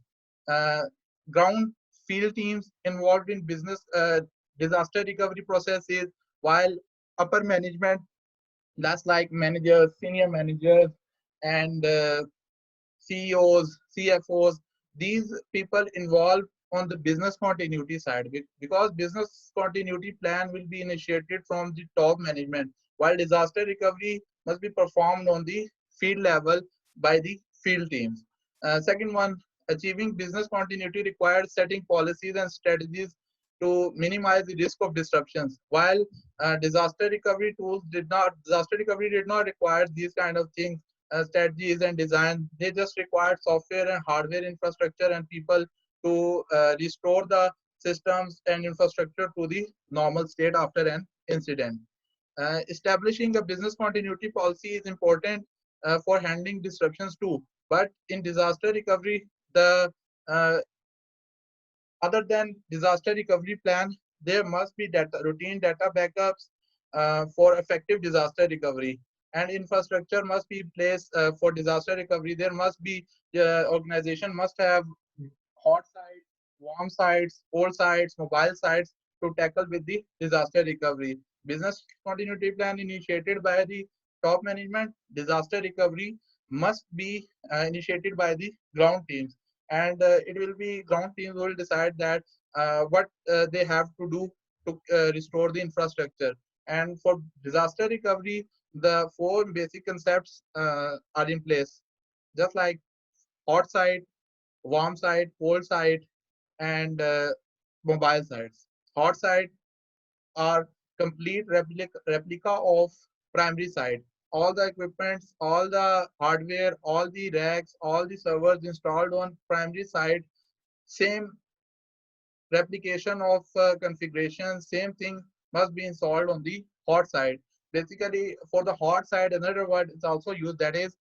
Uh, Ground field teams involved in business disaster recovery processes, while upper management, that's like managers, senior managers, and CEOs, CFOs, these people involved on the business continuity side, because business continuity plan will be initiated from the top management, while disaster recovery must be performed on the field level by the field teams. Second one, achieving business continuity requires setting policies and strategies to minimize the risk of disruptions, while disaster recovery did not require these kind of things, strategies and design. They just required software and hardware infrastructure and people to restore the systems and infrastructure to the normal state after an incident. Establishing a business continuity policy is important for handling disruptions too. But in disaster recovery, the uh, other than disaster recovery plan, there must be routine data backups for effective disaster recovery, and infrastructure must be in place for disaster recovery. There must be organization must have hot sites, warm sites, cold sites, mobile sites to tackle with the disaster recovery. Business continuity plan initiated by the top management. Disaster recovery must be initiated by the ground teams, and it will be ground teams will decide that what they have to do to restore the infrastructure. And for disaster recovery, the four basic concepts are in place, just like hot site, warm site, cold site, and mobile sites. Hot site are complete replica of primary site. All the equipments, all the hardware, all the racks, all the servers installed on primary site, same replication of configuration, same thing must be installed on the hot side. Basically, for the hot side, another word is also used, that is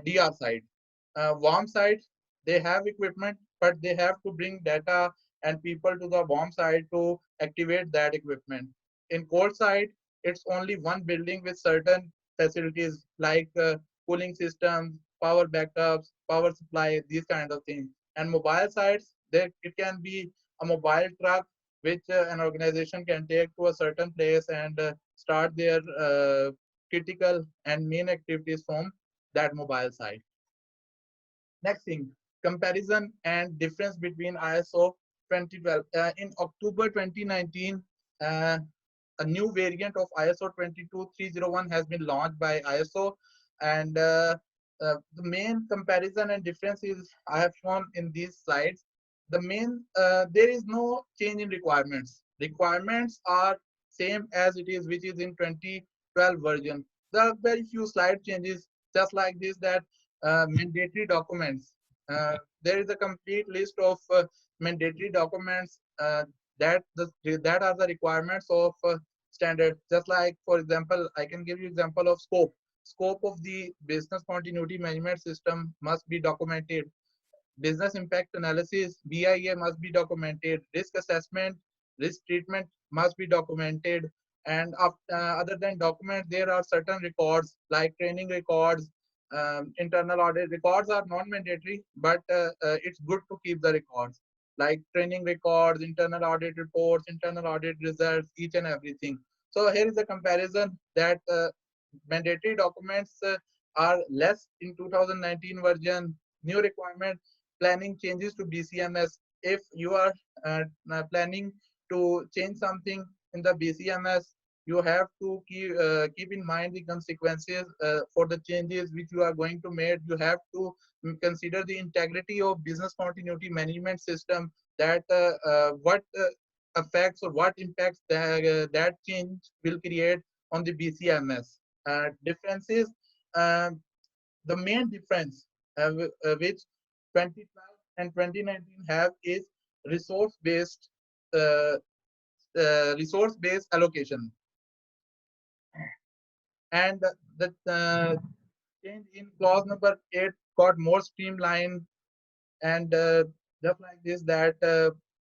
DR side. Warm side, they have equipment, but they have to bring data and people to the warm side to activate that equipment. In cold side, it's only one building with certain facilities like cooling systems, power backups, power supply, these kind of things. And mobile sites, there it can be a mobile truck which an organization can take to a certain place and start their critical and main activities from that mobile site. Next thing, comparison and difference between ISO 2012. In October 2019, uh, a new variant of ISO 22301 has been launched by ISO, and the main comparison and difference is I have shown in these slides. There is no change in requirements. Requirements are same as it is, which is in 2012 version. There are very few slide changes, just like this, that mandatory documents. There is a complete list of mandatory documents that are the requirements of standard. Just like, for example, I can give you example of scope. Scope of the business continuity management system must be documented. Business impact analysis, BIA, must be documented. Risk assessment, risk treatment must be documented. And other than documents, there are certain records like training records, internal audit records are non-mandatory, but it's good to keep the records like training records, internal audit reports, internal audit results, each and everything. So here is a comparison that mandatory documents are less in 2019 version. New requirement, planning changes to BCMS. if you are planning to change something in the BCMS, you have to keep in mind the consequences for the changes which you are going to make. You have to consider the integrity of business continuity management system, that what effects or what impacts that change will create on the BCMS. Differences, the main difference which 2012 and 2019 have is resource-based uh, resource-based allocation, and the change in clause number 8 got more streamlined, and just like this, that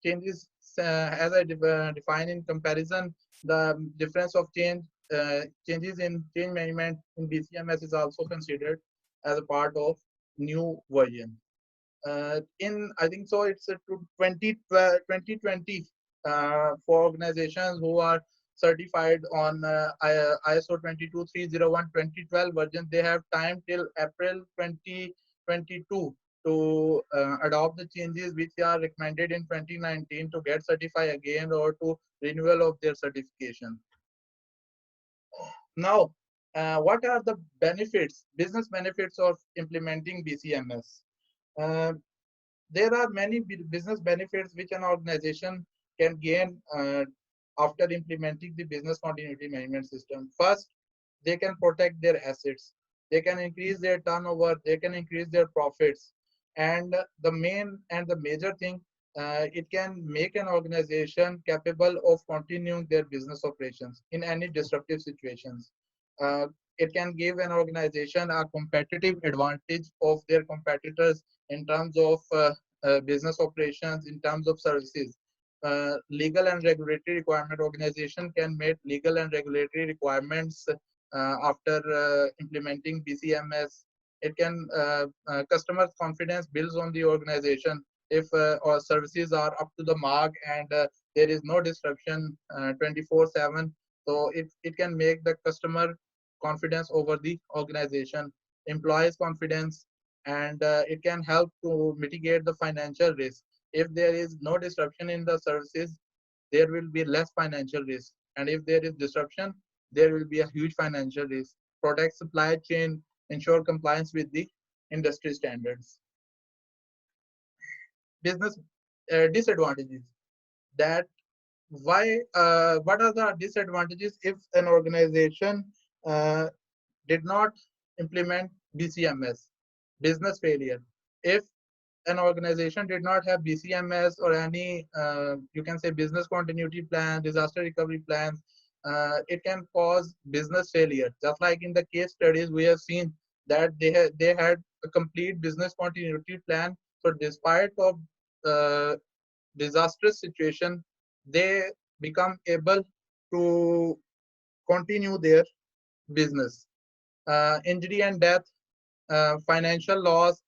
changes as I define in comparison, the difference of changes in change management in BCMS is also considered as a part of new version. In I think so it's 2012 2020 for organizations who are certified on ISO 22301 2012 version, they have time till April 2022 to adopt the changes which are recommended in 2019 to get certified again or to renewal of their certification. Now, what are the benefits, business benefits of implementing BCMS? Uh, there are many business benefits which an organization can gain after implementing the business continuity management system. First, they can protect their assets, they can increase their turnover, they can increase their profits, and the main and the major thing, it can make an organization capable of continuing their business operations in any disruptive situations. uh, it can give an organization a competitive advantage of their competitors in terms of business operations, in terms of services. Legal and regulatory requirement, organization can meet legal and regulatory requirements after implementing BCMS. It can customer confidence builds on the organization if our services are up to the mark and there is no disruption 24/7. So it can make the customer confidence over the organization, employees confidence, and it can help to mitigate the financial risk. If there is no disruption in the services, there will be less financial risk. And if there is disruption, there will be a huge financial risk. Protect supply chain, ensure compliance with the industry standards. Business disadvantages, that what are the disadvantages if an organization uh, did not implement BCMS? Business failure. If an organization did not have BCMS or any, you can say, business continuity plan, disaster recovery plans, it can cause business failure. Just like in the case studies, we have seen that they had a complete business continuity plan. So despite of uh, disastrous situation, they become able to continue their business. Injury and death, financial loss,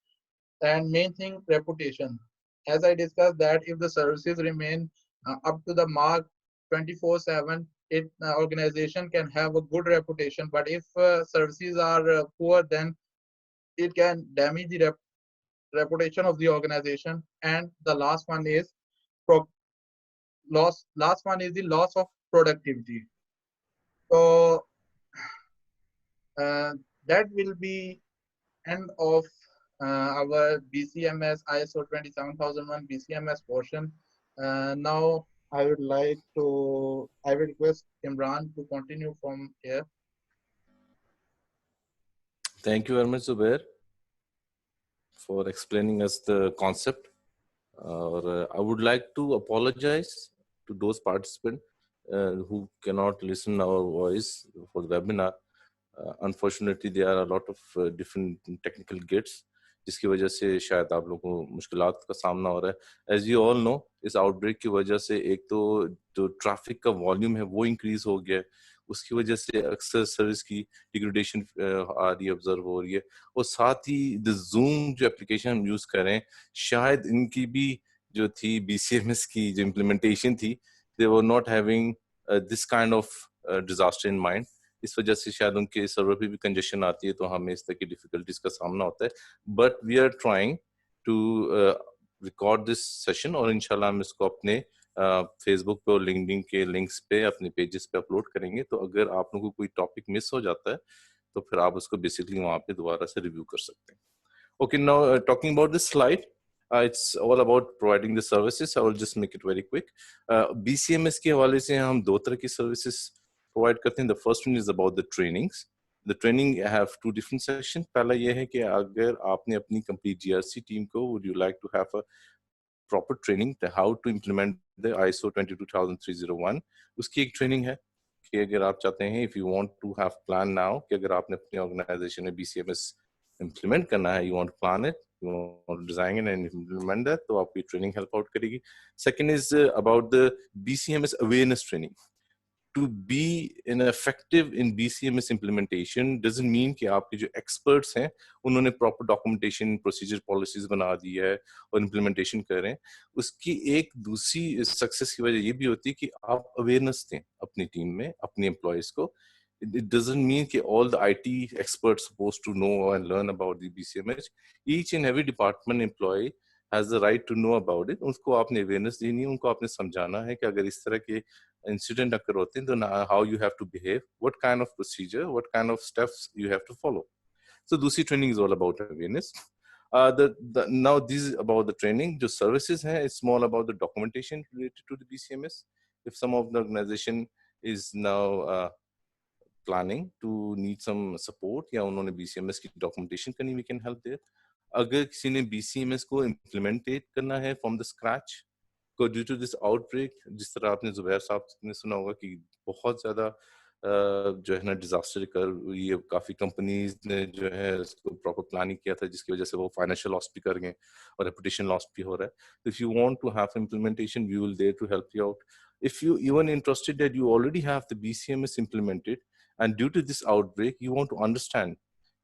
and main thing, reputation. As I discussed, that if the services remain up to the mark 24/7, it organization can have a good reputation. But if services are poor, then it can damage the reputation of the organization. And the last one is pro- loss. Last one is the loss of productivity. So uh, that will be end of our BCMS ISO 27001 BCMS portion. Now I would like to, I will request Imran to continue from here. Thank you very much, Zubair, for explaining us the concept. I would like to apologize to those participants who cannot listen our voice for the webinar. Unfortunately, there are a lot of different technical gates, जिसकी वजह से शायद आप लोगों को मुश्किलात का सामना हो रहा है. As you all know, इस आउटब्रेक की वजह से एक तो जो ट्रैफिक का वॉल्यूम है वो इंक्रीज हो गया है, उसकी वजह से अक्सर सर्विस की डिग्रेडेशन आ रही है, ऑब्जर्व हो रही है. और साथ ही द जूम जो एप्लीकेशन हम यूज करें, शायद इनकी भी जो थी BCMS की जो इम्प्लीमेंटेशन थी, they were not having this kind of disaster in mind. इस वजह से शायद उनके सर्वर पे भी कंजेशन आती है, तो हमें इस तरह की डिफिकल्टीज का सामना होता है. But we are trying to record this session और इंशाल्लाह हम इसको अपने फेसबुक पे और लिंक्डइन के लिंक्स पे अपने पेजेस पे अपलोड करेंगे। तो अगर आप लोगों को कोई टॉपिक मिस हो जाता है तो फिर आप उसको बेसिकली वहाँ पे दोबारा से रिव्यू कर सकते हैं। Okay, now talking about this slide, it's all about providing the services. I will just make it very quick. BCMS के हवाले से हम दो तरह की services provide करते हैं. The first one is about the trainings. The training have two different sections. पहला ये है कि अगर आपने अपनी complete GRC team को would you like to have a proper training to how to implement the ISO 22301, उसकी एक training है कि अगर आप चाहते हैं if you want to have plan now कि अगर आपने अपने organization में BCMS implement करना है, you want to plan it, you want to design it and implement that, तो आपकी training help out करेगी. Second is about the BCMS awareness training. To be an effective in BCMS implementation doesn't mean कि आपके जो experts हैं उन्होंने proper documentation, procedure, policies बना दी है और implementation कर रहे हैं. उसकी एक दूसरी success की वजह ये भी होती है कि आप awareness दें अपनी team में, अपने employees को. It doesn't mean कि all the IT experts supposed to know and learn about the BCMS. Each and every department employee has the right to know about it. उसको आपने awareness देनी है, उनको आपने समझाना है कि अगर इस तरह के incident occur होते हैं तो how you have to behave, what kind of procedure, what kind of steps you have to follow. So दूसरी training is all about awareness. Now this is about the training. जो services हैं, it's more about the documentation related to the BCMS. If some of the organization is now planning to need some support या उन्होंने BCMS की documentation करनी, we can help there. अगर किसी ने BCMS को implementate करना है from the scratch, को ड्यू टू दिस आउटब्रेक, जिस तरह आपने जुबैर साहब ने सुना होगा कि बहुत ज़्यादा जो है ना डिजास्टर कर, ये काफ़ी कंपनीज ने जो है इसको प्रॉपर प्लानिंग किया था जिसकी वजह से वो फाइनेंशियल लॉस भी कर गए और रेपुटेशन लॉस भी हो रहा है. If you want to have implementation we will there to help you out. If you even interested that you already have the BCMS implemented and due to this outbreak you want to understand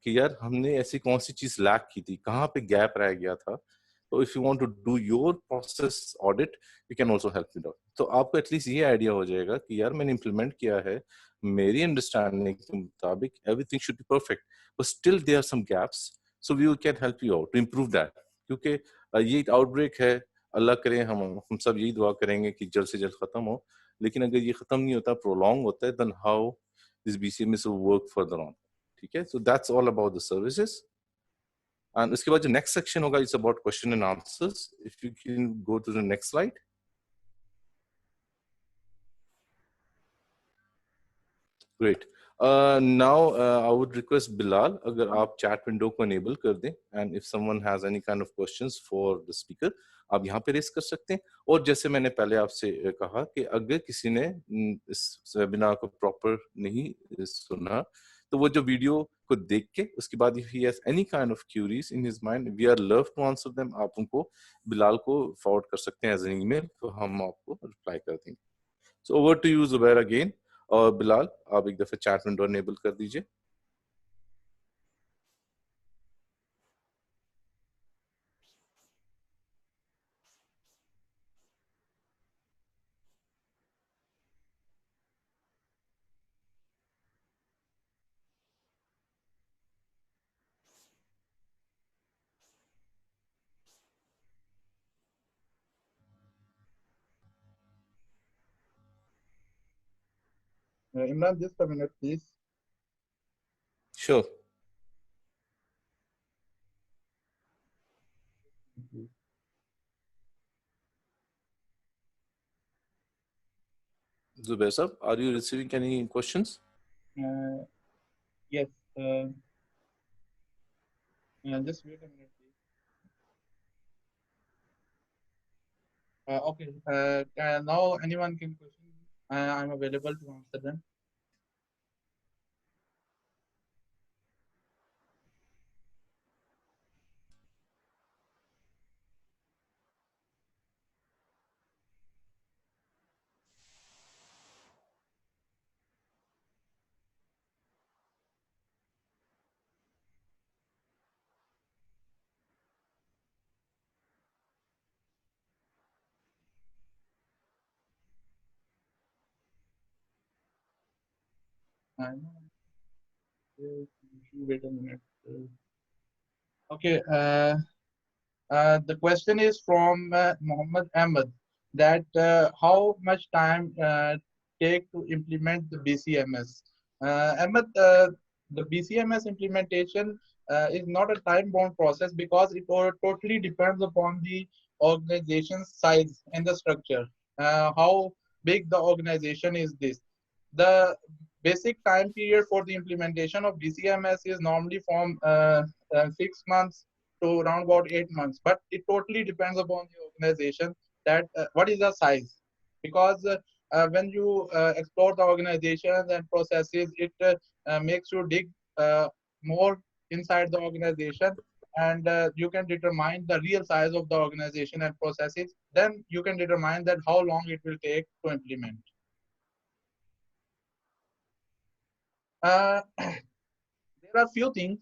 कि यार हमने ऐसी कौन सी चीज lack की थी, कहाँ पे गैप रह गया था. तो if you want to do your process audit we can also help you out. तो आपको एटलीस्ट ये आइडिया हो जाएगा कि यार मैंने इंप्लीमेंट किया है, मेरी अंडरस्टैंडिंग के मुताबिक everything should be perfect but still there are some gaps, so we can help you out to improve that. क्योंकि ये आउटब्रेक है, अल्लाह करे हम सब यही दुआ करेंगे कि जल्द से जल्द खत्म हो, लेकिन अगर ये खत्म नहीं होता, प्रोलॉन्ग होता है, then how this BCMS will work further on. ठीक है, so that's all about the services. And उसके बाद जो next section होगा it's about question and answers. If you can go to the next slide. Great. Now I would request Bilal, अगर आप chat window को enable कर दें and if someone has any kind of questions for the speaker, आप यहाँ पे race कर सकते हैं. और जैसे मैंने पहले आपसे कहा कि अगर किसी ने इस वेबिनार को प्रॉपर नहीं सुना तो वो जो वीडियो को देख के उसके बाद if he has any kind of queries in his mind, we are love to answer them. आप उनको बिलाल को फॉरवर्ड कर सकते हैं as an email, तो हम आपको रिप्लाई कर देंगे. So over to you Zubair again. और बिलाल आप एक दफे चैट विंडो एनेबल कर दीजिए. Imran, just a minute, please. Sure. Zubair sir, are you receiving any questions? Yes. Just wait a minute, please. Okay. Now anyone can question me. I'm available to answer them. Wait a minute. Okay. The question is from Muhammad Ahmed that how much time take to implement the BCMS? Ahmed, the BCMS implementation is not a time-bound process because it totally depends upon the organization's size and the structure. How big the organization is this. The basic time period for the implementation of BCMS is normally from 6 months to around about 8 months, but it totally depends upon the organization that what is the size. Because when you explore the organizations and processes, it makes you dig more inside the organization, and you can determine the real size of the organization and processes. Then you can determine that how long it will take to implement. Uh, there are few things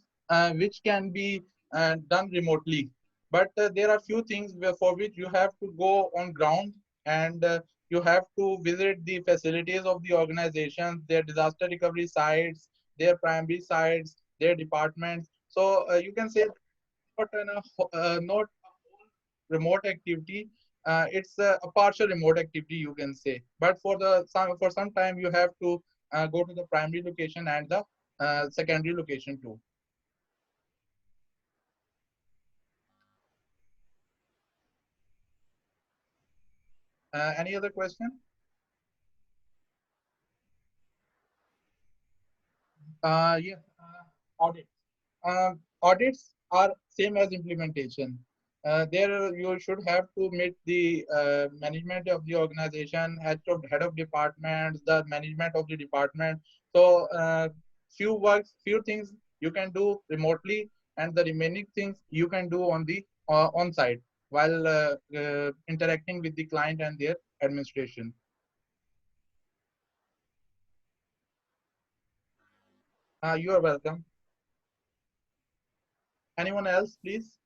which can be done remotely, but there are few things for which you have to go on ground, and you have to visit the facilities of the organization, their disaster recovery sites, their primary sites, their departments. So you can say not a whole remote activity. It's a partial remote activity, you can say. But for some time, you have to go to the primary location and the secondary location too. Any other question? Yes, audits. Audits are same as implementation. There you should have to meet the management of the organization, head of departments, the management of the department. So few things you can do remotely, and the remaining things you can do on the on site while interacting with the client and their administration. You are welcome. Anyone else, please?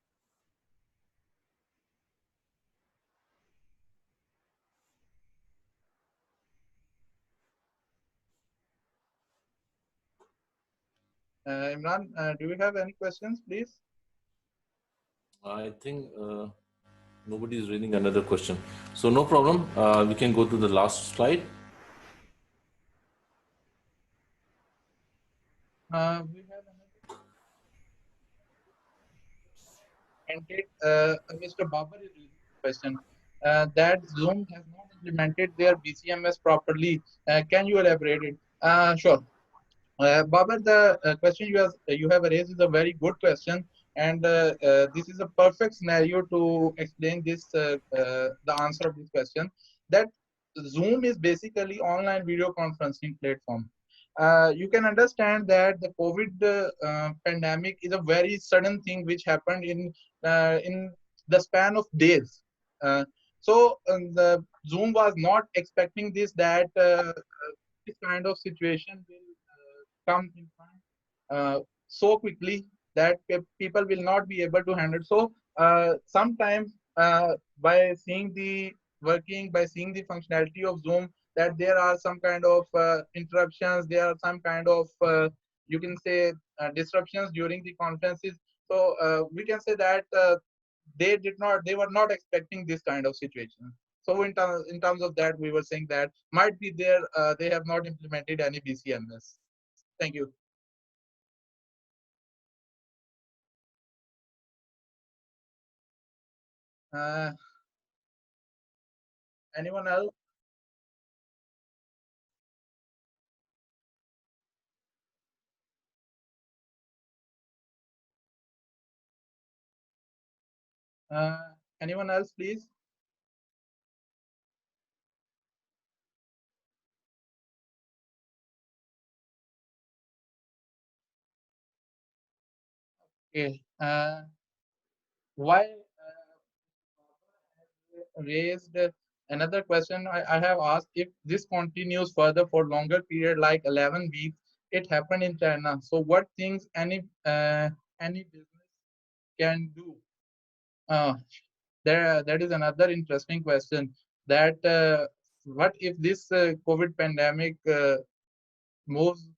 Imran, do you have any questions, please? I think nobody is raising another question. So no problem. We can go to the last slide. We have another candidate, Mr. Babar is raising a question that Zoom has not implemented their BCMS properly. Can you elaborate it? Sure. Babar, the question you have raised is a very good question, and this is a perfect scenario to explain the answer of this question. That Zoom is basically online video conferencing platform. You can understand that the COVID pandemic is a very sudden thing which happened in the span of days. The Zoom was not expecting this kind of situation will come in front so quickly that people will not be able to handle. So sometimes by seeing the working, by seeing the functionality of Zoom, that there are some kind of interruptions, there are some kind of you can say disruptions during the conferences. So we can say that they were not expecting this kind of situation. So in terms of that, we were saying that might be there they have not implemented any BCMS. Thank you. Uh, Anyone else? Anyone else, please? Okay. Why raised another question I have asked, if this continues further for longer period like 11 weeks, it happened in China. So what things any business can do? Uh, that is another interesting question. That what if this COVID pandemic moves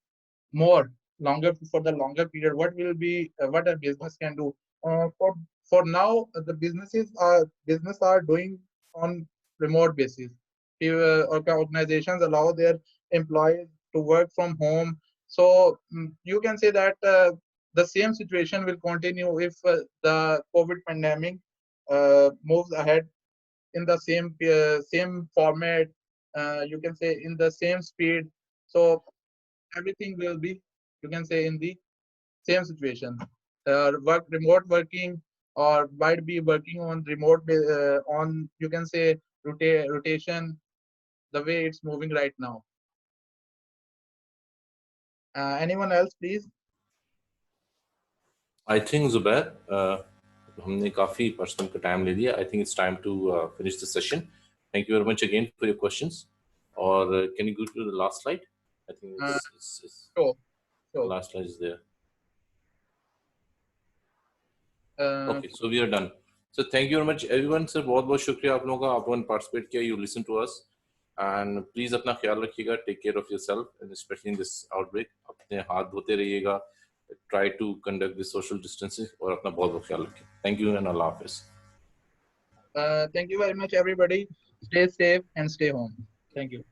more longer for the longer period? What will be what a business can do? For for now, the business are doing on remote basis. Organizations allow their employees to work from home. So you can say that the same situation will continue if the COVID pandemic moves ahead in the same format. You can say in the same speed. So everything will be, you can say, in the same situation. Remote working, or might be working on on, you can say, rotation, the way it's moving right now. Anyone else, please? I think Zubair, हमने काफी personal का time ले लिया. I think it's time to finish the session. Thank you very much again for your questions. Or can you go to the last slide? I think Uh, it's sure, the sure. last slide is there. Uh, Okay, so we are done. So thank you very much everyone. Sir, बहुत बहुत शुक्रिया आप लोगों का. आप लोगों ने participate किया. You listen to us. And please अपना ख्याल रखिएगा. Take care of yourself, and especially in this outbreak. अपने हाथ धोते रहिएगा. Try to conduct the social distancing और अपना बहुत बहुत ख्याल रखिए. Thank you and Allah Hafiz. thank you very much, everybody. Stay safe and stay home. Thank you.